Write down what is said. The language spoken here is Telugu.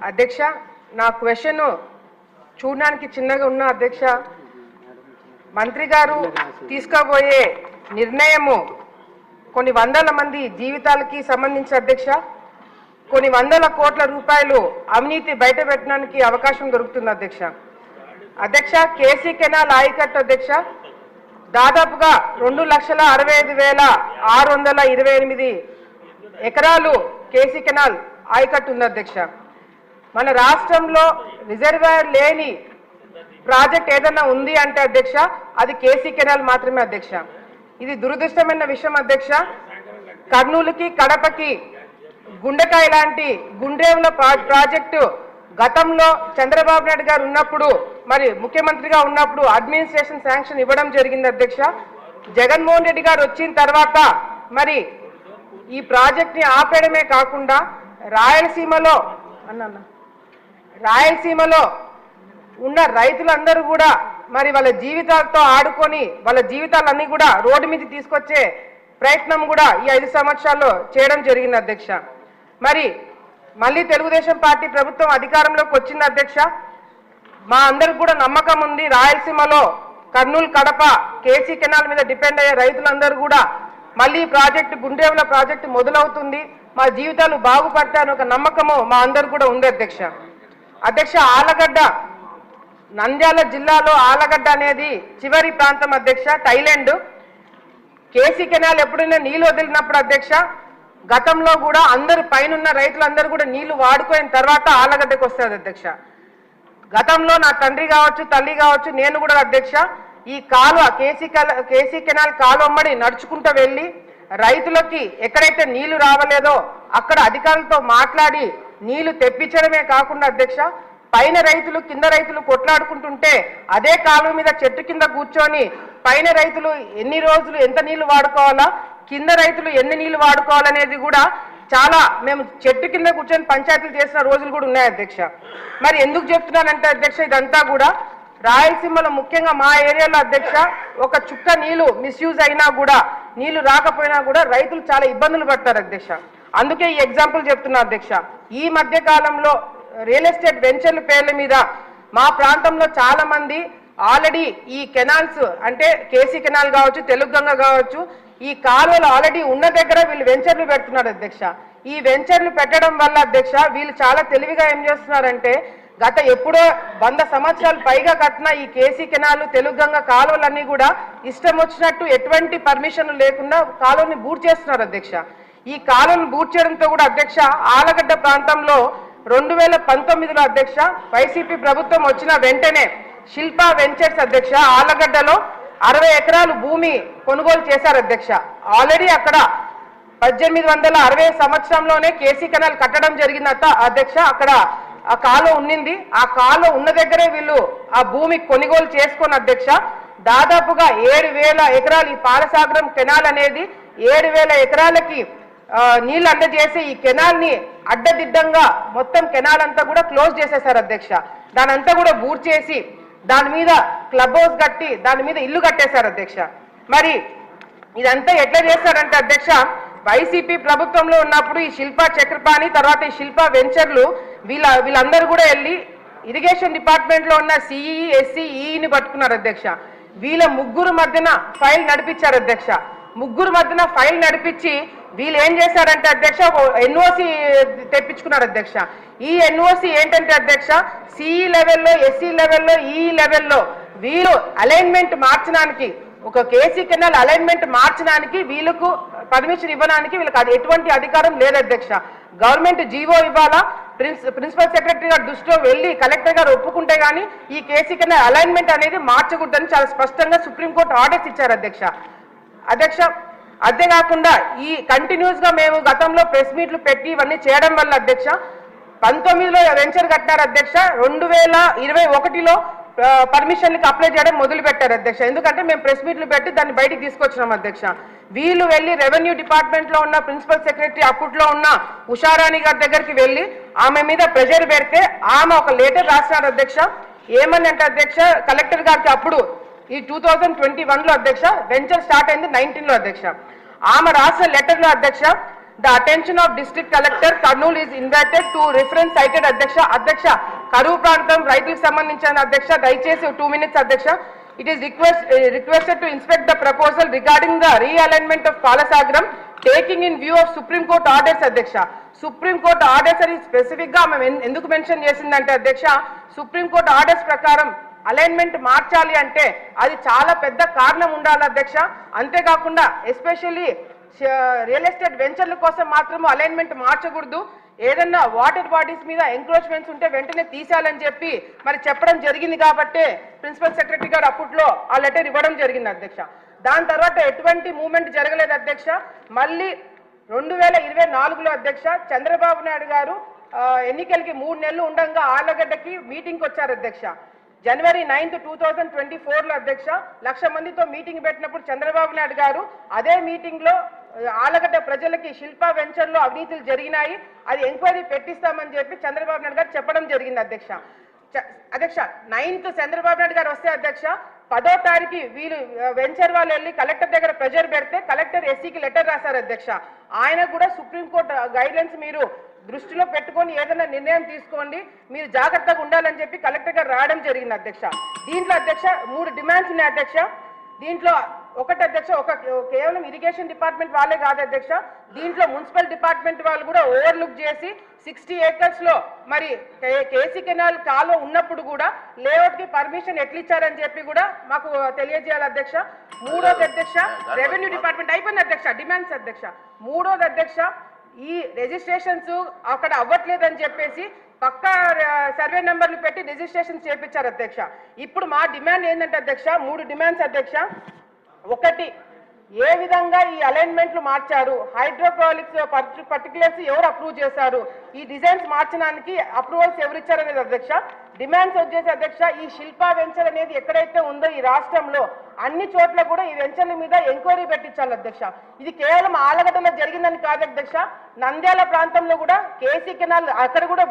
అధ్యక్ష, నా క్వశ్చన్ చూడడానికి చిన్నగా ఉన్న అధ్యక్ష, మంత్రి గారు తీసుకోబోయే నిర్ణయము కొన్ని వందల మంది జీవితాలకి సంబంధించి అధ్యక్ష, కొన్ని వందల కోట్ల రూపాయలు అవినీతి బయటపెట్టడానికి అవకాశం దొరుకుతుంది అధ్యక్ష. అధ్యక్ష, కేసీ కెనాల్ ఆయకట్టు అధ్యక్ష దాదాపుగా 2,65,628 ఎకరాలు కేసీ కెనాల్ ఆయకట్టు ఉంది అధ్యక్ష. మన రాష్ట్రంలో రిజర్వాయర్ లేని ప్రాజెక్ట్ ఏదైనా ఉంది అంటే అధ్యక్ష అది కేసీ కెనాల్ మాత్రమే అధ్యక్ష. ఇది దురదృష్టమైన విషయం అధ్యక్ష. కర్నూలుకి కడపకి గుండెకాయ లాంటి గుండ్రేవుల ప్రాజెక్టు గతంలో చంద్రబాబు నాయుడు గారు ఉన్నప్పుడు మరి ముఖ్యమంత్రిగా ఉన్నప్పుడు అడ్మినిస్ట్రేషన్ శాంక్షన్ ఇవ్వడం జరిగింది అధ్యక్ష. జగన్మోహన్ రెడ్డి గారు వచ్చిన తర్వాత మరి ఈ ప్రాజెక్ట్ని ఆపేయడమే కాకుండా రాయలసీమలో ఉన్న రైతులందరూ కూడా మరి వాళ్ళ జీవితాలతో ఆడుకొని వాళ్ళ జీవితాలన్నీ కూడా రోడ్డు మీద తీసుకొచ్చే ప్రయత్నం కూడా ఈ 5 సంవత్సరాల్లో చేయడం జరిగింది అధ్యక్ష. మరి మళ్ళీ తెలుగుదేశం పార్టీ ప్రభుత్వం అధికారంలోకి వచ్చింది అధ్యక్ష. మా అందరికి కూడా నమ్మకం ఉంది, రాయలసీమలో కర్నూలు కడప కేసీ కెనాల్ మీద డిపెండ్ అయ్యే రైతులందరూ కూడా మళ్ళీ ప్రాజెక్టు గుండ్రేవుల ప్రాజెక్టు మొదలవుతుంది, మా జీవితాలు బాగుపడతాయని ఒక నమ్మకము మా అందరు కూడా ఉంది అధ్యక్ష. అధ్యక్ష, ఆలగడ్డ నంద్యాల జిల్లాలో ఆలగడ్డ అనేది చివరి ప్రాంతం అధ్యక్ష, థైలాండ్. కేసీ కెనాల్ ఎప్పుడైనా నీళ్ళు వదిలినప్పుడు అధ్యక్ష గతంలో కూడా అందరు పైనున్న రైతులందరూ కూడా నీళ్లు వాడుకోయిన తర్వాత ఆలగడ్డకు వస్తుంది అధ్యక్ష. గతంలో నా తండ్రి కావచ్చు తల్లి కావచ్చు నేను కూడా అధ్యక్ష ఈ కాలువ కేసీ కెనాల్ కాలువమ్మడి నడుచుకుంటూ వెళ్ళి రైతులకి ఎక్కడైతే నీళ్లు రావలేదో అక్కడ అధికారులతో మాట్లాడి నీళ్లు తెప్పించడమే కాకుండా అధ్యక్ష పైన రైతులు కింద రైతులు కొట్లాడుకుంటుంటే అదే కాలువ మీద చెట్టు కింద కూర్చొని పైన రైతులు ఎన్ని రోజులు ఎంత నీళ్లు వాడుకోవాలా, కింద రైతులు ఎన్ని నీళ్లు వాడుకోవాలనేది కూడా చాలా మేము చెట్టు కింద కూర్చొని పంచాయతీలు చేసిన రోజులు కూడా ఉన్నాయి అధ్యక్ష. మరి ఎందుకు చెప్తున్నానంటే అధ్యక్ష ఇదంతా కూడా రాయలసీమలో ముఖ్యంగా మా ఏరియాలో అధ్యక్ష ఒక చుక్క నీళ్లు మిస్యూజ్ అయినా కూడా నీళ్లు రాకపోయినా కూడా రైతులు చాలా ఇబ్బందులు పడతారు అధ్యక్ష. అందుకే ఈ ఎగ్జాంపుల్ చెప్తున్నా అధ్యక్ష. ఈ మధ్య కాలంలో రియల్ ఎస్టేట్ వెంచర్ల పేర్ల మీద మా ప్రాంతంలో చాలా మంది ఆల్రెడీ ఈ కెనాల్స్ అంటే కేసీ కెనాల్ కావచ్చు తెలుగుగంగ కావచ్చు ఈ కాలువలు ఆల్రెడీ ఉన్న దగ్గర వీళ్ళు వెంచర్లు పెడుతున్నారు అధ్యక్ష. ఈ వెంచర్లు పెట్టడం వల్ల అధ్యక్ష వీళ్ళు చాలా తెలివిగా ఏం చేస్తున్నారంటే గత ఎప్పుడో 100 సంవత్సరాలు పైగా కట్టిన ఈ కేసీ కెనాల్ తెలుగుగంగ కాలువలన్నీ కూడా ఇష్టం వచ్చినట్టు ఎటువంటి పర్మిషన్లు లేకుండా కాలువని బూట్ చేస్తున్నారు అధ్యక్ష. ఈ కాలువను బూట్ చేయడంతో కూడా అధ్యక్ష ఆలగడ్డ ప్రాంతంలో 2019లో అధ్యక్ష వైసీపీ ప్రభుత్వం వచ్చిన వెంటనే శిల్పా వెంచర్స్ అధ్యక్ష ఆలగడ్డలో 60 ఎకరాలు భూమి కొనుగోలు చేశారు అధ్యక్ష. ఆల్రెడీ అక్కడ 1860 సంవత్సరంలోనే కేసీ కెనాల్ కట్టడం జరిగింది అధ్యక్ష. అక్కడ ఆ కాలువ ఉన్నింది, ఆ కాలువ ఉన్న దగ్గరే వీళ్ళు ఆ భూమి కొనుగోలు చేసుకున్న అధ్యక్ష దాదాపుగా 7,000 ఎకరాలు ఈ పాలసాగరం కెనాల్ అనేది 7,000 ఎకరాలకి నీళ్లు అందజేసి ఈ కెనాల్ ని అడ్డదిడ్డంగా మొత్తం కెనాల్ అంతా కూడా క్లోజ్ చేసేశారు అధ్యక్ష. దాని అంతా కూడా బూట్ చేసి దాని మీద క్లబ్ హౌస్ కట్టి దాని మీద ఇల్లు కట్టేశారు అధ్యక్ష. మరి ఇదంతా ఎట్లా చేశారంటే అధ్యక్ష వైసీపీ ప్రభుత్వంలో ఉన్నప్పుడు ఈ శిల్పా చక్రపాణి తర్వాత ఈ శిల్పా వెంచర్లు వీళ్ళందరూ కూడా వెళ్ళి ఇరిగేషన్ డిపార్ట్మెంట్ లో ఉన్న సిఈ ఎస్సీ ఈని పట్టుకున్నారు అధ్యక్ష. వీళ్ళ ముగ్గురు మధ్యన ఫైల్ నడిపించారు అధ్యక్ష. ముగ్గురు మధ్యన ఫైల్ నడిపించి వీళ్ళు ఏం చేశారంటే అధ్యక్ష ఎన్ఓసి తెప్పించుకున్నారు అధ్యక్ష. ఈ ఎన్ఓసి ఏంటంటే అధ్యక్ష సిఈ లెవెల్లో ఎస్సీ లెవెల్లో ఈ లెవెల్లో వీళ్ళు అలైన్మెంట్ మార్చడానికి ఒక కేసీ కెనాల్ అలైన్మెంట్ మార్చడానికి వీళ్ళకు పర్మిషన్ ఇవ్వడానికి వీళ్ళకి ఎటువంటి అధికారం లేదు అధ్యక్ష. గవర్నమెంట్ జీవో ఇవ్వాలా, ప్రిన్సిపల్ సెక్రటరీ గారు దృష్టిలో వెళ్ళి కలెక్టర్ గారు ఒప్పుకుంటే గానీ ఈ కేసీ కెనాల్ అలైన్మెంట్ అనేది మార్చకూడదని చాలా స్పష్టంగా సుప్రీంకోర్టు ఆర్డర్స్ ఇచ్చారు అధ్యక్ష. అంతేకాకుండా ఈ కంటిన్యూస్ గా మేము గతంలో ప్రెస్ మీట్లు పెట్టి ఇవన్నీ చేయడం వల్ల అధ్యక్ష 19లో వెంచర్ కట్టారు అధ్యక్ష. 2021లో పర్మిషన్లకు అప్లై చేయడం మొదలు పెట్టారు అధ్యక్ష. ఎందుకంటే మేము ప్రెస్ మీట్లు పెట్టి దాన్ని బయటికి తీసుకొచ్చినాం అధ్యక్ష. వీళ్ళు వెళ్ళి రెవెన్యూ డిపార్ట్మెంట్ లో ఉన్న ప్రిన్సిపల్ సెక్రటరీ అప్పట్లో ఉన్న ఉషారాణి గారి దగ్గరికి వెళ్ళి ఆమె మీద ప్రెషర్ పెడితే ఆమె ఒక లెటర్ రాసినారు అధ్యక్ష. ఏమని అంటే అధ్యక్ష కలెక్టర్ గారికి అప్పుడు ఈ 2021లో అధ్యక్ష వెంచర్ స్టార్ట్ అయింది 19లో అధ్యక్ష. ఆమె రాసిన లెటర్లో అధ్యక్ష the attention of district collector Kurnool is invited to reference cited అధ్యక్ష కరువు ప్రాంతం రైతులకు సంబంధించిన అధ్యక్ష దయచేసి 2 minutes అధ్యక్ష. It is requested to inspect the proposal regarding the realignment of Palasagram taking in view of Supreme Court orders అధ్యక్ష. సుప్రీం కోర్ట్ ఆర్డర్స్ అని స్పెసిఫిక్ గా మేము ఎందుకు మెన్షన్ చేసిందంటే అధ్యక్ష, సుప్రీం కోర్ట్ ఆర్డర్స్ ప్రకారం అలైన్మెంట్ మార్చాలి అంటే అది చాలా పెద్ద కారణం ఉండాలి అధ్యక్ష. అంతేకాకుండా ఎస్పెషల్లీ రియల్ ఎస్టేట్ వెంచర్ల కోసం మాత్రము అలైన్మెంట్ మార్చకూడదు. ఏదన్నా వాటర్ బాడీస్ మీద ఎంక్రోచ్మెంట్స్ ఉంటే వెంటనే తీసేయాలని చెప్పి మరి చెప్పడం జరిగింది కాబట్టి ప్రిన్సిపల్ సెక్రటరీ గారు అప్పట్లో ఆ లెటర్ ఇవ్వడం జరిగింది అధ్యక్ష. దాని తర్వాత ఎటువంటి మూవ్మెంట్ జరగలేదు అధ్యక్ష. మళ్ళీ 2024లో అధ్యక్ష చంద్రబాబు నాయుడు గారు ఎన్నికలకి 3 నెలలు ఉండగా ఆళ్లగడ్డకి మీటింగ్కి వచ్చారు అధ్యక్ష. January 9th 2024లో అధ్యక్ష 1,00,000 మందితో మీటింగ్ పెట్టినప్పుడు చంద్రబాబు నాయుడు గారు అదే మీటింగ్ లో ఆళ్లగడ్డ ప్రజలకి శిల్పా వెంచర్ లో అవినీతులు జరిగినాయి, అది ఎంక్వైరీ పెట్టిస్తామని చెప్పి చంద్రబాబు నాయుడు గారు చెప్పడం జరిగింది అధ్యక్ష. 9th చంద్రబాబు నాయుడు గారు వస్తే అధ్యక్ష 10వ తారీఖు వీళ్ళు వెంచర్ వాళ్ళు వెళ్ళి కలెక్టర్ దగ్గర ప్రెజర్ పెడితే కలెక్టర్ ఎస్సీకి లెటర్ రాశారు అధ్యక్ష. ఆయన కూడా సుప్రీంకోర్టు గైడ్లైన్స్ మీరు దృష్టిలో పెట్టుకొని ఏదైనా నిర్ణయం తీసుకోండి, మీరు జాగ్రత్తగా ఉండాలని చెప్పి కలెక్టర్ గారు రావడం జరిగింది అధ్యక్ష. దీంట్లో అధ్యక్ష 3 డిమాండ్స్ ఉన్నాయి అధ్యక్ష. దీంట్లో ఒకటి అధ్యక్ష, కేవలం ఇరిగేషన్ డిపార్ట్మెంట్ వాళ్ళే కాదు అధ్యక్ష, దీంట్లో మున్సిపల్ డిపార్ట్మెంట్ వాళ్ళు కూడా ఓవర్లుక్ చేసి 60 acres లో మరి కేసీ కెనాల్ కాలువ ఉన్నప్పుడు కూడా లేఅవుట్ కి పర్మిషన్ ఎట్లా ఇచ్చారని చెప్పి కూడా మాకు తెలియజేయాలి అధ్యక్ష. మూడోది అధ్యక్ష రెవెన్యూ డిపార్ట్మెంట్ అయిపోయింది అధ్యక్ష డిమాండ్స్ అధ్యక్ష. మూడోది అధ్యక్ష ఈ రిజిస్ట్రేషన్స్ అక్కడ అవ్వట్లేదని చెప్పేసి పక్కా సర్వే నెంబర్లు పెట్టి రిజిస్ట్రేషన్ చేయించారు అధ్యక్ష. ఇప్పుడు మా డిమాండ్ ఏంటంటే అధ్యక్ష 3 డిమాండ్స్ అధ్యక్ష. ఒకటి, ఏ విధంగా ఈ అలైన్మెంట్లు మార్చారు, హైడ్రోపాలిక్స్ పర్టికులర్స్ ఎవరు అప్రూవ్ చేశారు, ఈ డిజైన్స్ మార్చడానికి అప్రూవల్స్ ఎవరు ఇచ్చారనేది అధ్యక్ష. డిమాండ్స్ వచ్చేసి అధ్యక్ష ఈ శిల్పా వెంచర్ అనేది ఎక్కడైతే ఉందో ఈ రాష్ట్రంలో అన్ని చోట్ల కూడా ఈ వెంచర్ల మీద ఎంక్వైరీ పెట్టించాలి అధ్యక్ష. ఇది కేవలం ఆళ్లగడ్డలో జరిగిందని కాదు అధ్యక్ష, నంద్యాల ప్రాంతంలో కూడా కేసీ కెనాల్ అక్కడ కూడా